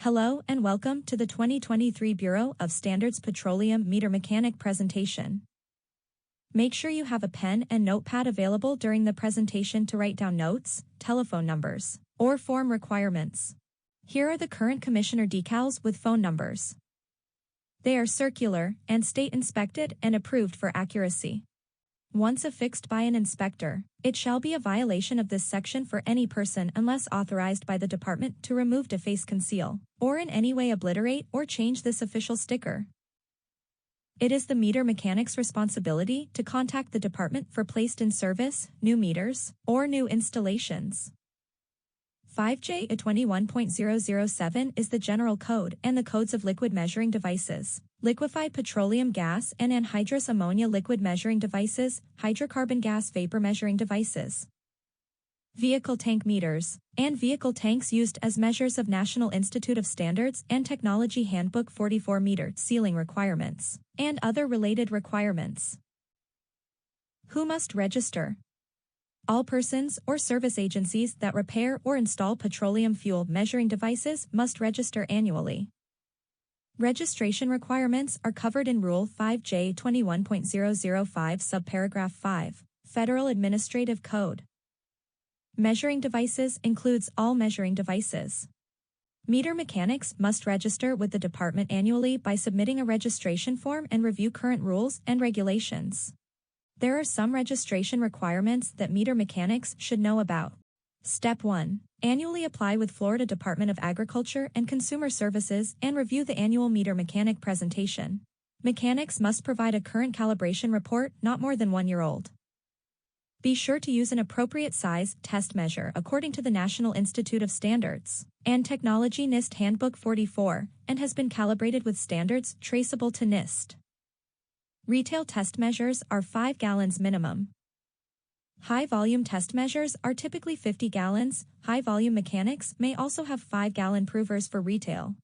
Hello and welcome to the 2023 Bureau of Standards Petroleum Meter Mechanic presentation. Make sure you have a pen and notepad available during the presentation to write down notes, telephone numbers, or form requirements. Here are the current commissioner decals with phone numbers. They are circular and state inspected and approved for accuracy. Once affixed by an inspector, it shall be a violation of this section for any person unless authorized by the department to remove, deface, conceal, or in any way obliterate or change this official sticker. It is the meter mechanic's responsibility to contact the department for placed in service, new meters, or new installations. 5J 21.007 is the general code and the codes of liquid measuring devices, liquefied petroleum gas and anhydrous ammonia liquid measuring devices, hydrocarbon gas vapor measuring devices, vehicle tank meters, and vehicle tanks used as measures of National Institute of Standards and Technology Handbook 44 meter sealing requirements, and other related requirements. Who must register? All persons or service agencies that repair or install petroleum fuel measuring devices must register annually. Registration requirements are covered in Rule 5J 21.005 subparagraph 5, Federal Administrative Code. Measuring devices includes all measuring devices. Meter mechanics must register with the department annually by submitting a registration form and review current rules and regulations. There are some registration requirements that meter mechanics should know about. Step 1. Annually apply with Florida Department of Agriculture and Consumer Services and review the annual meter mechanic presentation. Mechanics must provide a current calibration report not more than 1 year old. Be sure to use an appropriate size test measure according to the National Institute of Standards and Technology NIST Handbook 44 and has been calibrated with standards traceable to NIST. Retail test measures are 5 gallons minimum. High-volume test measures are typically 50 gallons. High-volume mechanics may also have 5-gallon provers for retail.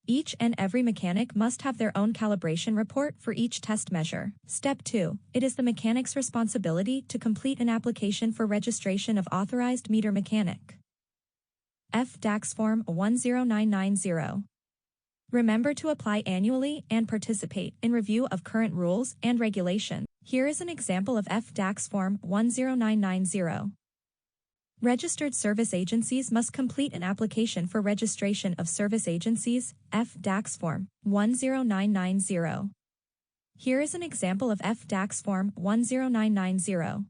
Each and every mechanic must have their own calibration report for each test measure. Step 2. It is the mechanic's responsibility to complete an application for registration of authorized meter mechanic. FDAX Form 10990. Remember to apply annually and participate in review of current rules and regulations. Here is an example of FDAX Form 10990. Registered service agencies must complete an application for registration of service agencies, FDAX Form 10990. Here is an example of FDAX Form 10990.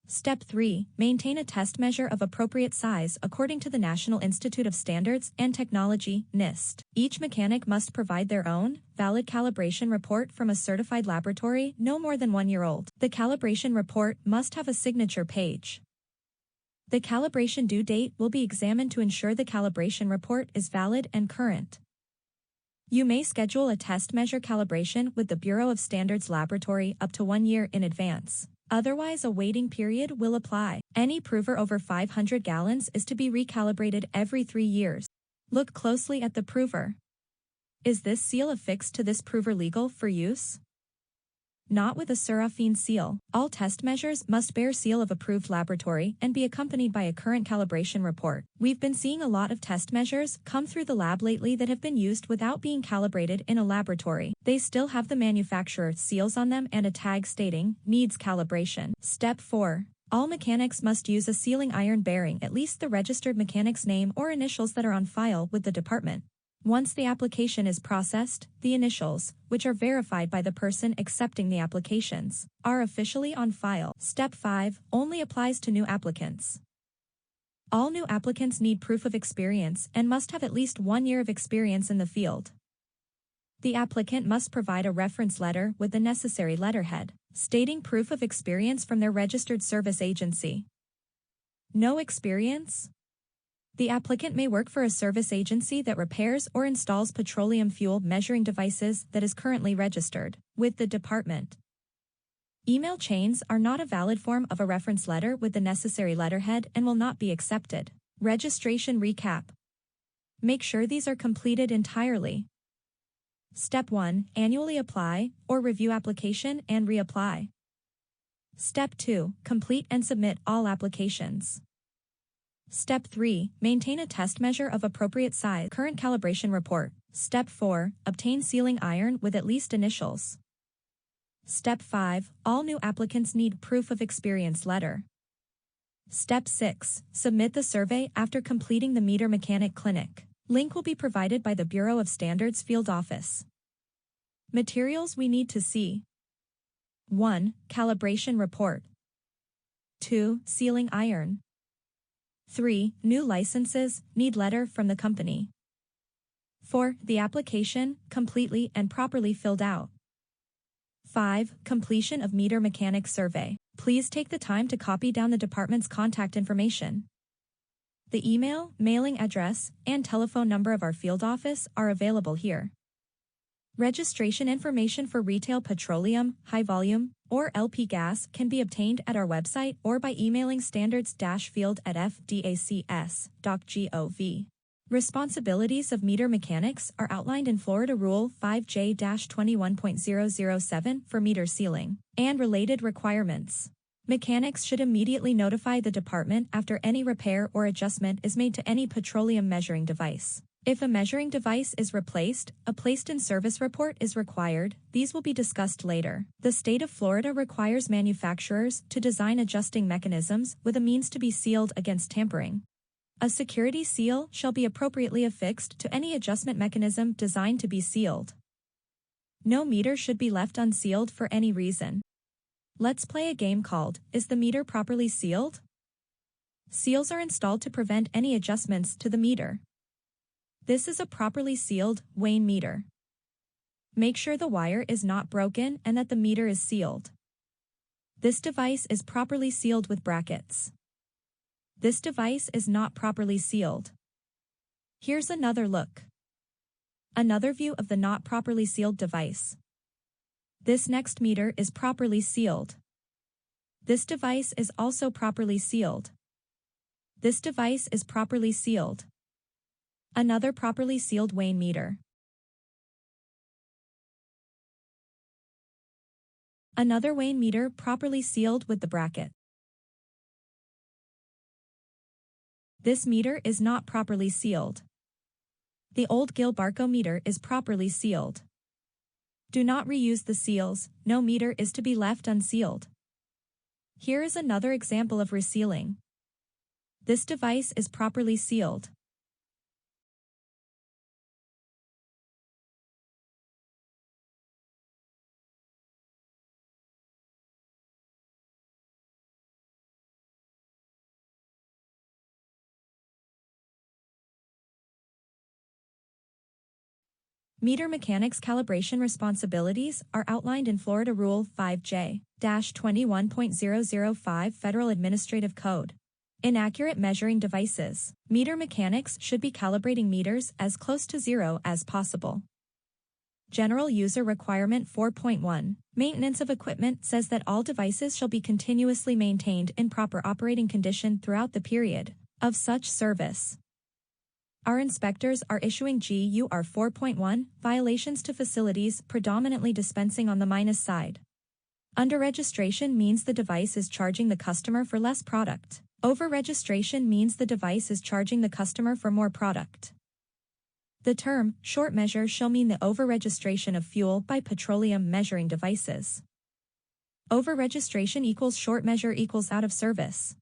Step 3. Maintain a test measure of appropriate size according to the National Institute of Standards and Technology, NIST. Each mechanic must provide their own, valid calibration report from a certified laboratory no more than 1 year old. The calibration report must have a signature page. The calibration due date will be examined to ensure the calibration report is valid and current. You may schedule a test measure calibration with the Bureau of Standards Laboratory up to 1 year in advance. Otherwise, a waiting period will apply. Any prover over 500 gallons is to be recalibrated every 3 years. Look closely at the prover. Is this seal affixed to this prover legal for use? Not with a seraphine seal. All test measures must bear seal of approved laboratory and be accompanied by a current calibration report. We've been seeing a lot of test measures come through the lab lately that have been used without being calibrated in a laboratory. They still have the manufacturer seals on them and a tag stating, needs calibration. Step 4. All mechanics must use a sealing iron bearing at least the registered mechanic's name or initials that are on file with the department. Once the application is processed, the initials, which are verified by the person accepting the applications, are officially on file. Step 5 only applies to new applicants. All new applicants need proof of experience and must have at least 1 year of experience in the field. The applicant must provide a reference letter with the necessary letterhead, stating proof of experience from their registered service agency. No experience? The applicant may work for a service agency that repairs or installs petroleum fuel measuring devices that is currently registered with the department. Email chains are not a valid form of a reference letter with the necessary letterhead and will not be accepted. Registration recap. Make sure these are completed entirely. Step 1. Annually apply or review application and reapply. Step 2. Complete and submit all applications. Step 3. Maintain a test measure of appropriate size. Current calibration report. Step 4. Obtain sealing iron with at least initials. Step 5. All new applicants need proof of experience letter. Step 6. Submit the survey after completing the meter mechanic clinic. Link will be provided by the Bureau of Standards Field Office. Materials we need to see. 1. Calibration report. 2. Sealing iron. 3. New licenses, need letter from the company. 4. The application, completely and properly filled out. 5. Completion of meter mechanic survey. Please take the time to copy down the department's contact information. The email, mailing address, and telephone number of our field office are available here. Registration information for retail petroleum, high volume, or LP gas can be obtained at our website or by emailing standards-field@fdacs.gov. Responsibilities of meter mechanics are outlined in Florida Rule 5J-21.007 for meter sealing and related requirements. Mechanics should immediately notify the department after any repair or adjustment is made to any petroleum measuring device. If a measuring device is replaced, a placed-in-service report is required. These will be discussed later. The state of Florida requires manufacturers to design adjusting mechanisms with a means to be sealed against tampering. A security seal shall be appropriately affixed to any adjustment mechanism designed to be sealed. No meter should be left unsealed for any reason. Let's play a game called, Is the Meter Properly Sealed? Seals are installed to prevent any adjustments to the meter. This is a properly sealed Wayne meter. Make sure the wire is not broken and that the meter is sealed. This device is properly sealed with brackets. This device is not properly sealed. Here's another look. Another view of the not properly sealed device. This next meter is properly sealed. This device is also properly sealed. This device is properly sealed. Another properly sealed Wayne meter. Another Wayne meter properly sealed with the bracket. This meter is not properly sealed. The old Gilbarco meter is properly sealed. Do not reuse the seals, no meter is to be left unsealed. Here is another example of resealing. This device is properly sealed. Meter mechanics calibration responsibilities are outlined in Florida Rule 5J-21.005 Federal Administrative Code. Inaccurate measuring devices. Meter mechanics should be calibrating meters as close to zero as possible. General User Requirement 4.1. Maintenance of equipment says that all devices shall be continuously maintained in proper operating condition throughout the period of such service. Our inspectors are issuing GUR 4.1 violations to facilities predominantly dispensing on the minus side. Under-registration means the device is charging the customer for less product. Over-registration means the device is charging the customer for more product. The term short measure shall mean the over-registration of fuel by petroleum measuring devices. Over-registration equals short measure equals out of service.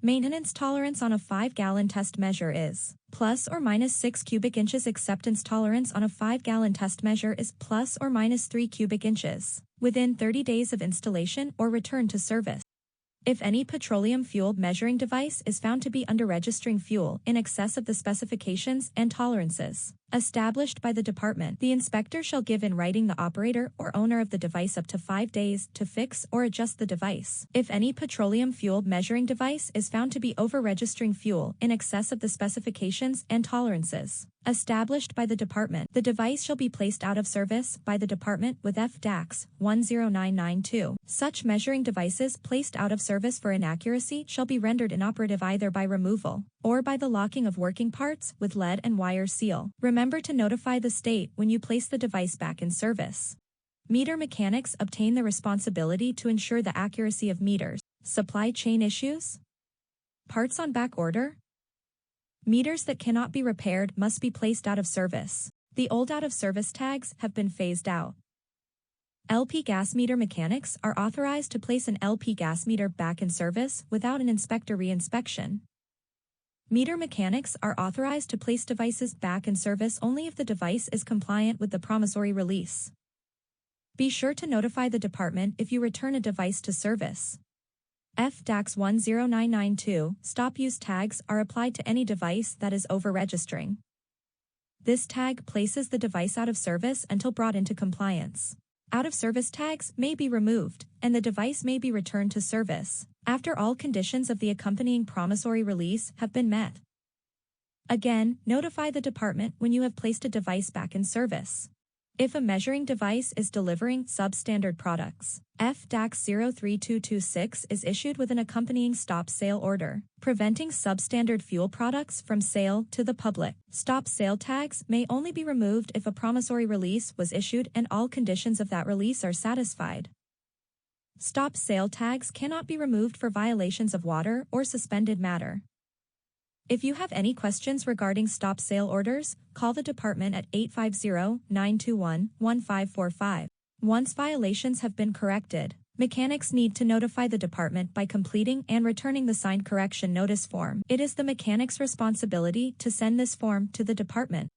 Maintenance tolerance on a 5-gallon test measure is plus or minus 6 cubic inches. Acceptance tolerance on a 5-gallon test measure is plus or minus 3 cubic inches within 30 days of installation or return to service. If any petroleum fuel measuring device is found to be under-registering fuel in excess of the specifications and tolerances established by the department, the inspector shall give in writing the operator or owner of the device up to 5 days to fix or adjust the device. If any petroleum fuel measuring device is found to be over-registering fuel in excess of the specifications and tolerances established by the department, the device shall be placed out of service by the department with FDACS 10992. Such measuring devices placed out of service for inaccuracy shall be rendered inoperative either by removal or by the locking of working parts with lead and wire seal. Remember to notify the state when you place the device back in service. Meter mechanics obtain the responsibility to ensure the accuracy of meters. Supply chain issues. Parts on back order. Meters that cannot be repaired must be placed out of service. The old out-of-service tags have been phased out. LP gas meter mechanics are authorized to place an LP gas meter back in service without an inspector re-inspection. Meter mechanics are authorized to place devices back in service only if the device is compliant with the promissory release. Be sure to notify the department if you return a device to service. FDAX 10992 stop use tags are applied to any device that is over-registering. This tag places the device out of service until brought into compliance. Out-of-service tags may be removed, and the device may be returned to service after all conditions of the accompanying promissory release have been met. Again, notify the department when you have placed a device back in service. If a measuring device is delivering substandard products, FDAX 03226 is issued with an accompanying stop sale order, preventing substandard fuel products from sale to the public. Stop sale tags may only be removed if a promissory release was issued and all conditions of that release are satisfied. Stop sale tags cannot be removed for violations of water or suspended matter. If you have any questions regarding stop sale orders, call the department at 850-921-1545. Once violations have been corrected, mechanics need to notify the department by completing and returning the signed correction notice form. It is the mechanic's responsibility to send this form to the department.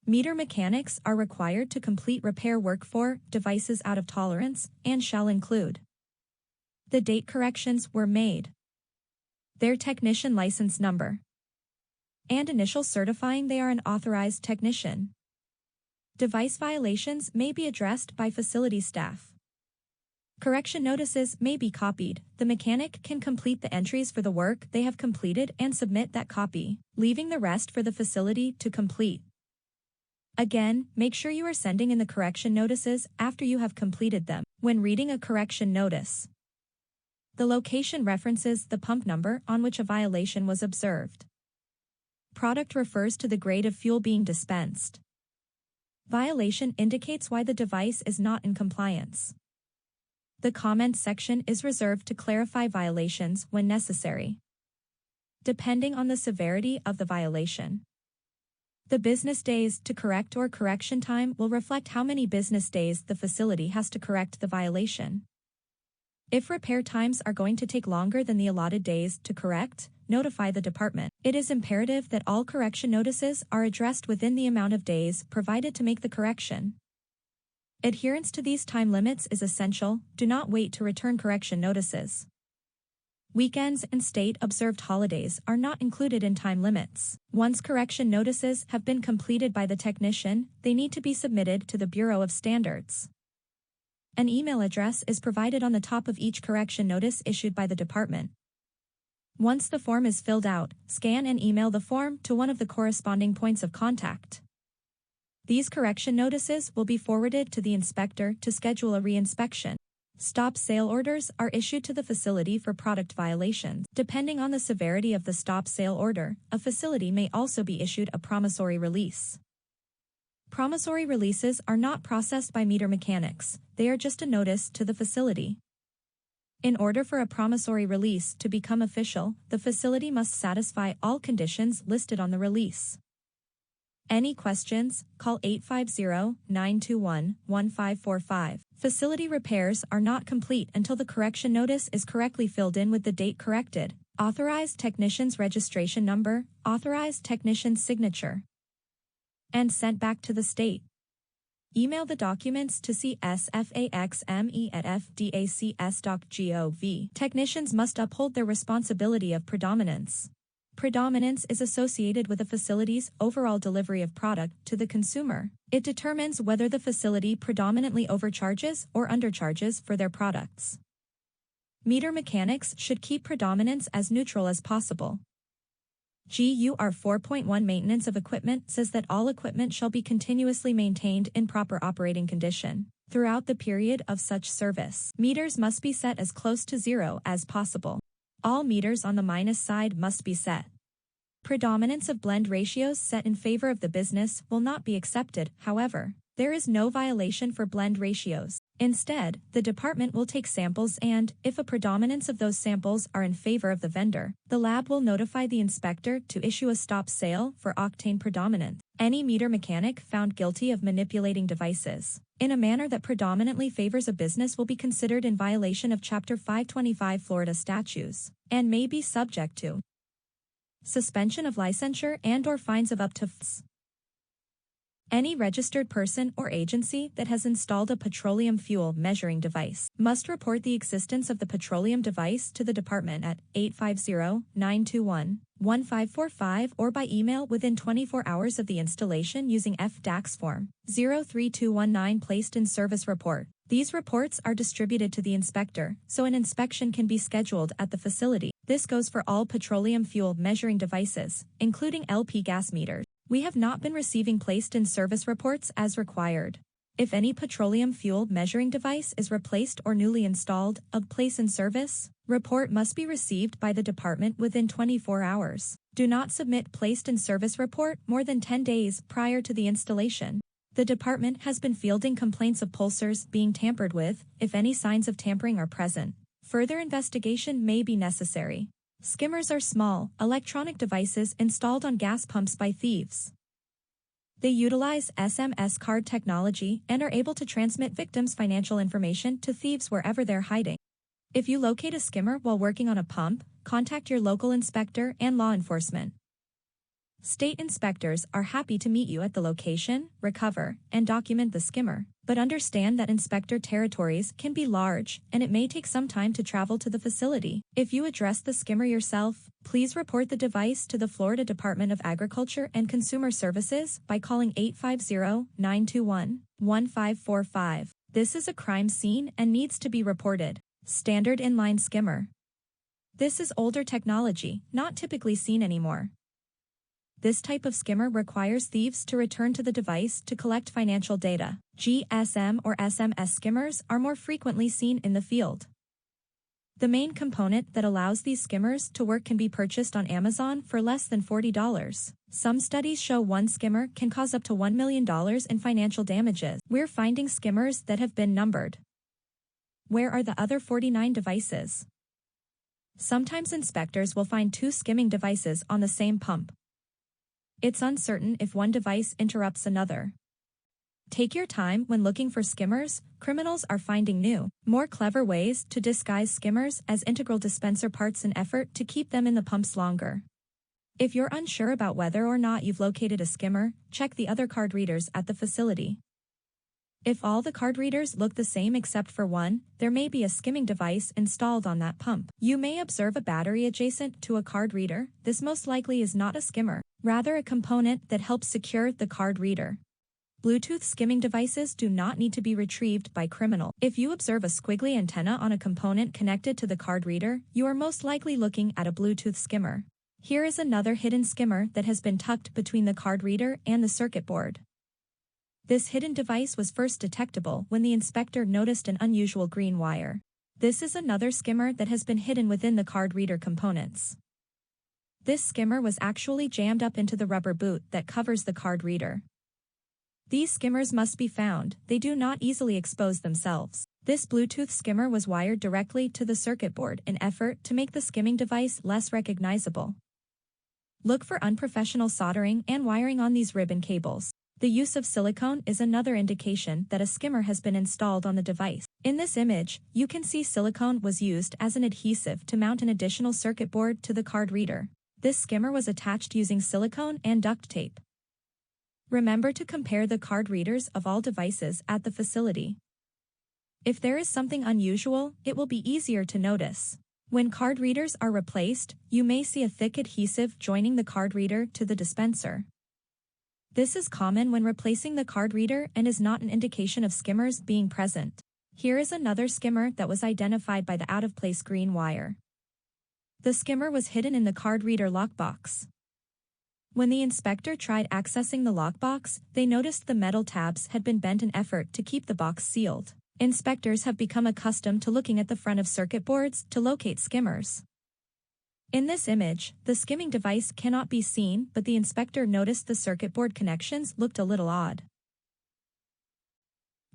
Meter mechanics are required to complete repair work for devices out of tolerance and shall include the date corrections were made, their technician license number, and initial certifying they are an authorized technician. Device violations may be addressed by facility staff. Correction notices may be copied. The mechanic can complete the entries for the work they have completed and submit that copy, leaving the rest for the facility to complete. Again, make sure you are sending in the correction notices after you have completed them. When reading a correction notice, the location references the pump number on which a violation was observed. Product refers to the grade of fuel being dispensed. Violation indicates why the device is not in compliance. The comments section is reserved to clarify violations when necessary, depending on the severity of the violation. The business days to correct or correction time will reflect how many business days the facility has to correct the violation. If repair times are going to take longer than the allotted days to correct, notify the department. It is imperative that all correction notices are addressed within the amount of days provided to make the correction. Adherence to these time limits is essential. Do not wait to return correction notices. Weekends and state-observed holidays are not included in time limits. Once correction notices have been completed by the technician, they need to be submitted to the Bureau of Standards. An email address is provided on the top of each correction notice issued by the department. Once the form is filled out, scan and email the form to one of the corresponding points of contact. These correction notices will be forwarded to the inspector to schedule a re-inspection. Stop sale orders are issued to the facility for product violations. Depending on the severity of the stop sale order, a facility may also be issued a promissory release. Promissory releases are not processed by meter mechanics, they are just a notice to the facility. In order for a promissory release to become official, the facility must satisfy all conditions listed on the release. Any questions? Call 850-921-1545. Facility repairs are not complete until the correction notice is correctly filled in with the date corrected, authorized technician's registration number, authorized technician's signature, and sent back to the state. Email the documents to csfaxme@fdacs.gov. Technicians must uphold their responsibility of predominance. Predominance is associated with a facility's overall delivery of product to the consumer. It determines whether the facility predominantly overcharges or undercharges for their products. Meter mechanics should keep predominance as neutral as possible. GUR 4.1 Maintenance of equipment says that all equipment shall be continuously maintained in proper operating condition throughout the period of such service. Meters must be set as close to zero as possible. All meters on the minus side must be set. Predominance of blend ratios set in favor of the business will not be accepted, however. There is no violation for blend ratios. Instead, the department will take samples and, if a predominance of those samples are in favor of the vendor, the lab will notify the inspector to issue a stop sale for octane predominance. Any meter mechanic found guilty of manipulating devices in a manner that predominantly favors a business will be considered in violation of Chapter 525 Florida statutes and may be subject to suspension of licensure and/or fines of up to Any registered person or agency that has installed a petroleum fuel measuring device must report the existence of the petroleum device to the department at 850-921-1545 or by email within 24 hours of the installation using FDAX Form 03219 placed in service report. These reports are distributed to the inspector, so an inspection can be scheduled at the facility. This goes for all petroleum fuel measuring devices, including LP gas meters. We have not been receiving placed in service reports as required. If any petroleum fuel measuring device is replaced or newly installed, a place in service report must be received by the department within 24 hours. Do not submit placed in service report more than 10 days prior to the installation. The department has been fielding complaints of pulsers being tampered with. If any signs of tampering are present, further investigation may be necessary. Skimmers are small, electronic devices installed on gas pumps by thieves. They utilize SMS card technology and are able to transmit victims' financial information to thieves wherever they're hiding. If you locate a skimmer while working on a pump, contact your local inspector and law enforcement. State inspectors are happy to meet you at the location, recover, and document the skimmer, but understand that inspector territories can be large and it may take some time to travel to the facility. If you address the skimmer yourself, please report the device to the Florida Department of Agriculture and Consumer Services by calling 850-921-1545. This is a crime scene and needs to be reported. Standard inline skimmer. This is older technology, not typically seen anymore. This type of skimmer requires thieves to return to the device to collect financial data. GSM or SMS skimmers are more frequently seen in the field. The main component that allows these skimmers to work can be purchased on Amazon for less than $40. Some studies show one skimmer can cause up to $1 million in financial damages. We're finding skimmers that have been numbered. Where are the other 49 devices? Sometimes inspectors will find 2 skimming devices on the same pump. It's uncertain if one device interrupts another. Take your time when looking for skimmers. Criminals are finding new, more clever ways to disguise skimmers as integral dispenser parts in effort to keep them in the pumps longer. If you're unsure about whether or not you've located a skimmer, check the other card readers at the facility. If all the card readers look the same except for one, there may be a skimming device installed on that pump. You may observe a battery adjacent to a card reader. This most likely is not a skimmer, rather a component that helps secure the card reader. Bluetooth skimming devices do not need to be retrieved by criminals. If you observe a squiggly antenna on a component connected to the card reader, you are most likely looking at a Bluetooth skimmer. Here is another hidden skimmer that has been tucked between the card reader and the circuit board. This hidden device was first detectable when the inspector noticed an unusual green wire. This is another skimmer that has been hidden within the card reader components. This skimmer was actually jammed up into the rubber boot that covers the card reader. These skimmers must be found. They do not easily expose themselves. This Bluetooth skimmer was wired directly to the circuit board in effort to make the skimming device less recognizable. Look for unprofessional soldering and wiring on these ribbon cables. The use of silicone is another indication that a skimmer has been installed on the device. In this image, you can see silicone was used as an adhesive to mount an additional circuit board to the card reader. This skimmer was attached using silicone and duct tape. Remember to compare the card readers of all devices at the facility. If there is something unusual, it will be easier to notice. When card readers are replaced, you may see a thick adhesive joining the card reader to the dispenser. This is common when replacing the card reader and is not an indication of skimmers being present. Here is another skimmer that was identified by the out-of-place green wire. The skimmer was hidden in the card reader lockbox. When the inspector tried accessing the lockbox, they noticed the metal tabs had been bent in effort to keep the box sealed. Inspectors have become accustomed to looking at the front of circuit boards to locate skimmers. In this image, the skimming device cannot be seen, but the inspector noticed the circuit board connections looked a little odd.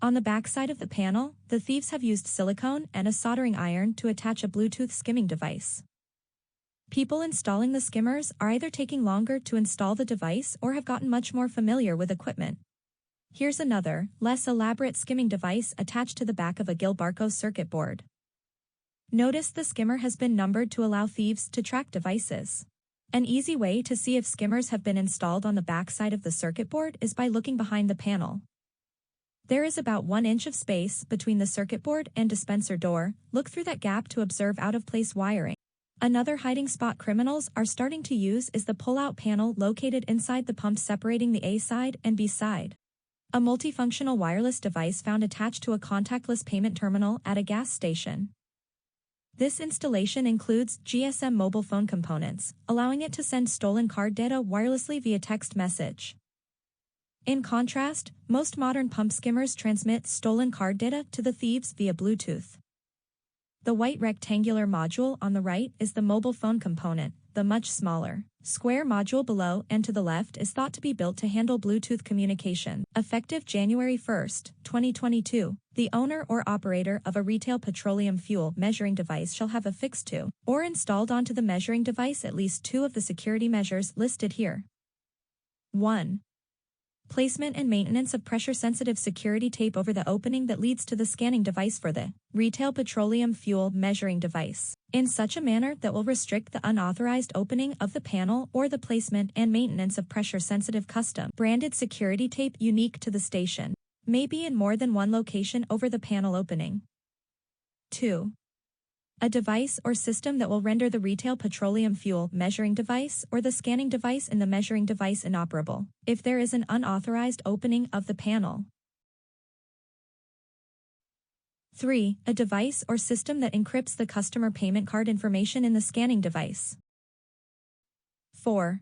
On the backside of the panel, the thieves have used silicone and a soldering iron to attach a Bluetooth skimming device. People installing the skimmers are either taking longer to install the device or have gotten much more familiar with equipment. Here's another, less elaborate skimming device attached to the back of a Gilbarco circuit board. Notice the skimmer has been numbered to allow thieves to track devices. An easy way to see if skimmers have been installed on the backside of the circuit board is by looking behind the panel. There is about 1 inch of space between the circuit board and dispenser door. Look through that gap to observe out-of-place wiring. Another hiding spot criminals are starting to use is the pull-out panel located inside the pump separating the A side and B side. A multifunctional wireless device found attached to a contactless payment terminal at a gas station. This installation includes GSM mobile phone components, allowing it to send stolen card data wirelessly via text message. In contrast, most modern pump skimmers transmit stolen card data to the thieves via Bluetooth. The white rectangular module on the right is the mobile phone component. The much smaller, square module below and to the left is thought to be built to handle Bluetooth communication. Effective January 1, 2022, the owner or operator of a retail petroleum fuel measuring device shall have affixed to, or installed onto the measuring device at least 2 of the security measures listed here. 1. Placement and maintenance of pressure-sensitive security tape over the opening that leads to the scanning device for the retail petroleum fuel measuring device, in such a manner that will restrict the unauthorized opening of the panel or the placement and maintenance of pressure-sensitive custom-branded security tape unique to the station, may be in more than one location over the panel opening. 2. A device or system that will render the retail petroleum fuel measuring device or the scanning device in the measuring device inoperable, if there is an unauthorized opening of the panel. 3. A device or system that encrypts the customer payment card information in the scanning device. 4.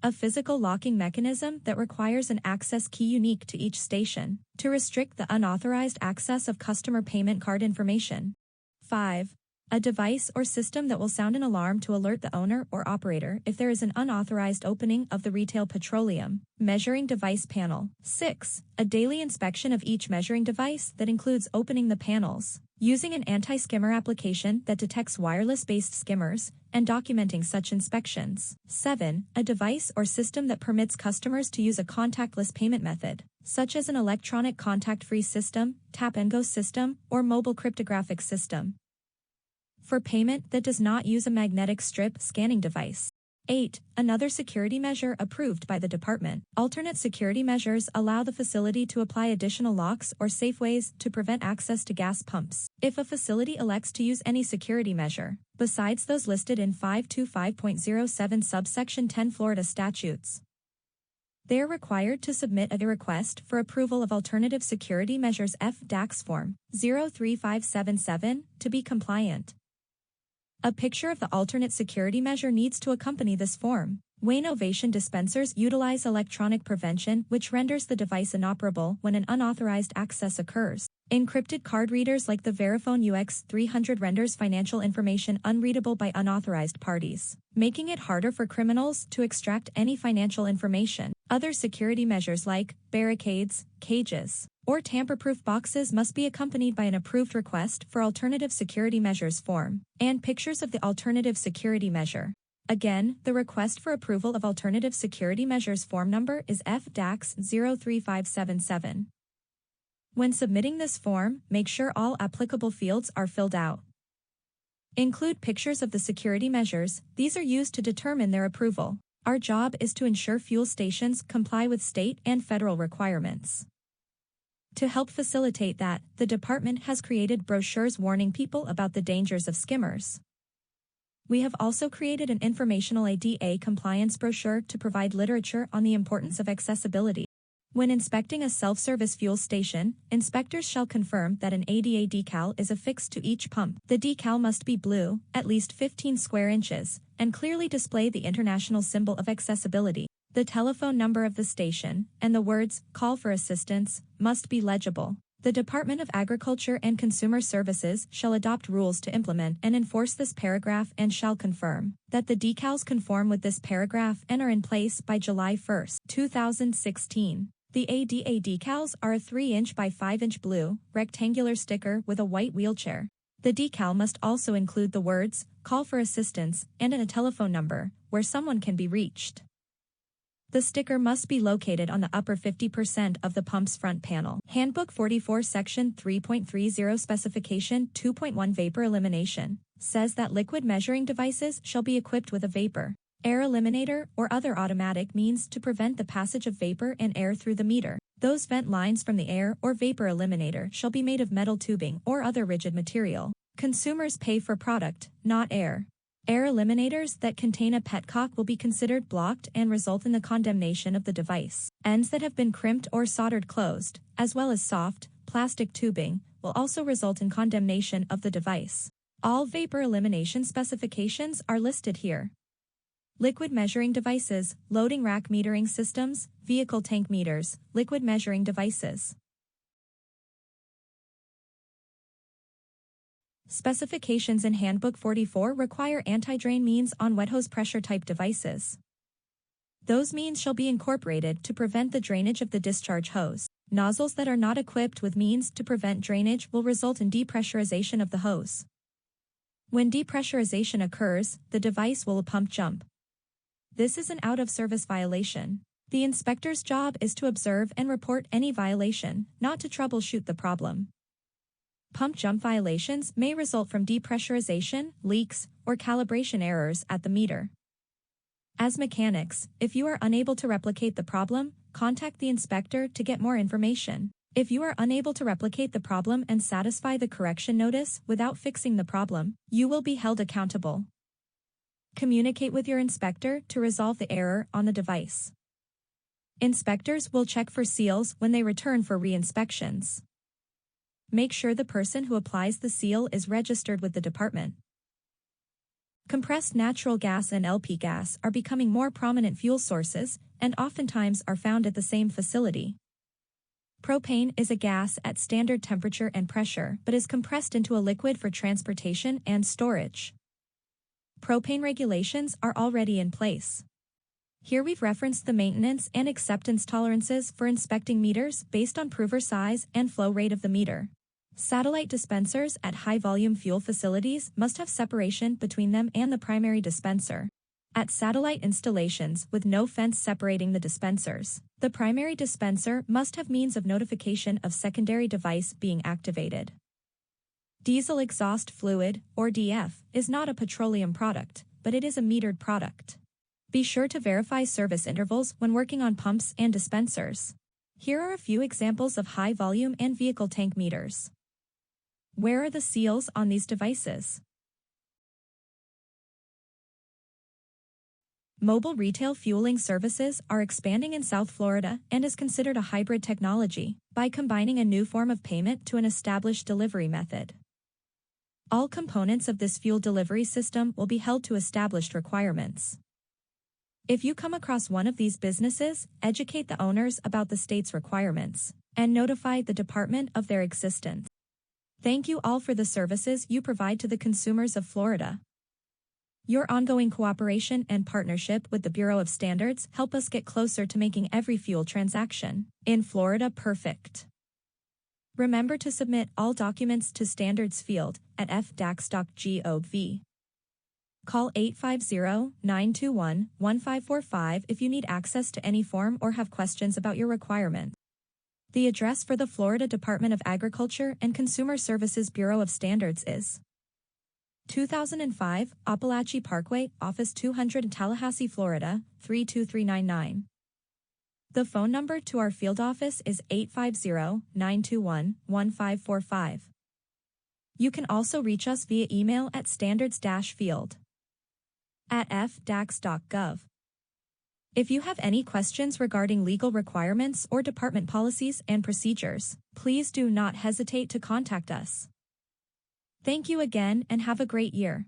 A physical locking mechanism that requires an access key unique to each station, to restrict the unauthorized access of customer payment card information. 5. A device or system that will sound an alarm to alert the owner or operator if there is an unauthorized opening of the retail petroleum measuring device panel. 6. A daily inspection of each measuring device that includes opening the panels, using an anti-skimmer application that detects wireless-based skimmers, and documenting such inspections. 7. A device or system that permits customers to use a contactless payment method, such as an electronic contact-free system, tap-and-go system, or mobile cryptographic system, for payment that does not use a magnetic strip scanning device. 8. Another security measure approved by the department. Alternate security measures allow the facility to apply additional locks or safe ways to prevent access to gas pumps. If a facility elects to use any security measure, besides those listed in 525.07 subsection 10 Florida statutes, they are required to submit a request for approval of Alternative Security Measures FDAX Form 03577 to be compliant. A picture of the alternate security measure needs to accompany this form. Wayne Ovation dispensers utilize electronic prevention, which renders the device inoperable when an unauthorized access occurs. Encrypted card readers like the Verifone UX300 renders financial information unreadable by unauthorized parties, making it harder for criminals to extract any financial information. Other security measures like barricades, cages, or tamper-proof boxes must be accompanied by an approved request for Alternative Security Measures form, and pictures of the alternative security measure. Again, the request for approval of Alternative Security Measures form number is FDAX 03577. When submitting this form, make sure all applicable fields are filled out. Include pictures of the security measures. These are used to determine their approval. Our job is to ensure fuel stations comply with state and federal requirements. To help facilitate that, the department has created brochures warning people about the dangers of skimmers. We have also created an informational ADA compliance brochure to provide literature on the importance of accessibility. When inspecting a self-service fuel station, inspectors shall confirm that an ADA decal is affixed to each pump. The decal must be blue, at least 15 square inches, and clearly display the international symbol of accessibility. The telephone number of the station, and the words, "Call for assistance," must be legible. The Department of Agriculture and Consumer Services shall adopt rules to implement and enforce this paragraph and shall confirm that the decals conform with this paragraph and are in place by July 1, 2016. The ADA decals are a 3-inch by 5-inch blue, rectangular sticker with a white wheelchair. The decal must also include the words, "Call for assistance," and a telephone number, where someone can be reached. The sticker must be located on the upper 50% of the pump's front panel. Handbook 44 Section 3.30 Specification 2.1 Vapor Elimination says that liquid measuring devices shall be equipped with a vapor, air eliminator, or other automatic means to prevent the passage of vapor and air through the meter. Those vent lines from the air or vapor eliminator shall be made of metal tubing or other rigid material. Consumers pay for product, not air. Air eliminators that contain a petcock will be considered blocked and result in the condemnation of the device. Ends that have been crimped or soldered closed, as well as soft, plastic tubing, will also result in condemnation of the device. All vapor elimination specifications are listed here. Liquid measuring devices, loading rack metering systems, vehicle tank meters, liquid measuring devices. Specifications in Handbook 44 require anti-drain means on wet hose pressure type devices. Those means shall be incorporated to prevent the drainage of the discharge hose. Nozzles that are not equipped with means to prevent drainage will result in depressurization of the hose. When depressurization occurs, the device will pump jump. This is an out-of-service violation. The inspector's job is to observe and report any violation, not to troubleshoot the problem. Pump jump violations may result from depressurization, leaks, or calibration errors at the meter. As mechanics, if you are unable to replicate the problem, contact the inspector to get more information. If you are unable to replicate the problem and satisfy the correction notice without fixing the problem, you will be held accountable. Communicate with your inspector to resolve the error on the device. Inspectors will check for seals when they return for re-inspections. Make sure the person who applies the seal is registered with the department. Compressed natural gas and LP gas are becoming more prominent fuel sources and oftentimes are found at the same facility. Propane is a gas at standard temperature and pressure but is compressed into a liquid for transportation and storage. Propane regulations are already in place. Here we've referenced the maintenance and acceptance tolerances for inspecting meters based on prover size and flow rate of the meter. Satellite dispensers at high-volume fuel facilities must have separation between them and the primary dispenser. At satellite installations with no fence separating the dispensers, the primary dispenser must have means of notification of secondary device being activated. Diesel exhaust fluid, or DF, is not a petroleum product, but it is a metered product. Be sure to verify service intervals when working on pumps and dispensers. Here are a few examples of high-volume and vehicle tank meters. Where are the seals on these devices? Mobile retail fueling services are expanding in South Florida and is considered a hybrid technology by combining a new form of payment to an established delivery method. All components of this fuel delivery system will be held to established requirements. If you come across one of these businesses, educate the owners about the state's requirements and notify the department of their existence. Thank you all for the services you provide to the consumers of Florida. Your ongoing cooperation and partnership with the Bureau of Standards help us get closer to making every fuel transaction in Florida perfect. Remember to submit all documents to Standards Field at fdax.gov. Call 850-921-1545 if you need access to any form or have questions about your requirements. The address for the Florida Department of Agriculture and Consumer Services Bureau of Standards is 2005 Appalachie Parkway, Office 200, Tallahassee, Florida, 32399. The phone number to our field office is 850-921-1545. You can also reach us via email at standards-field@fdax.gov. If you have any questions regarding legal requirements or department policies and procedures, please do not hesitate to contact us. Thank you again and have a great year.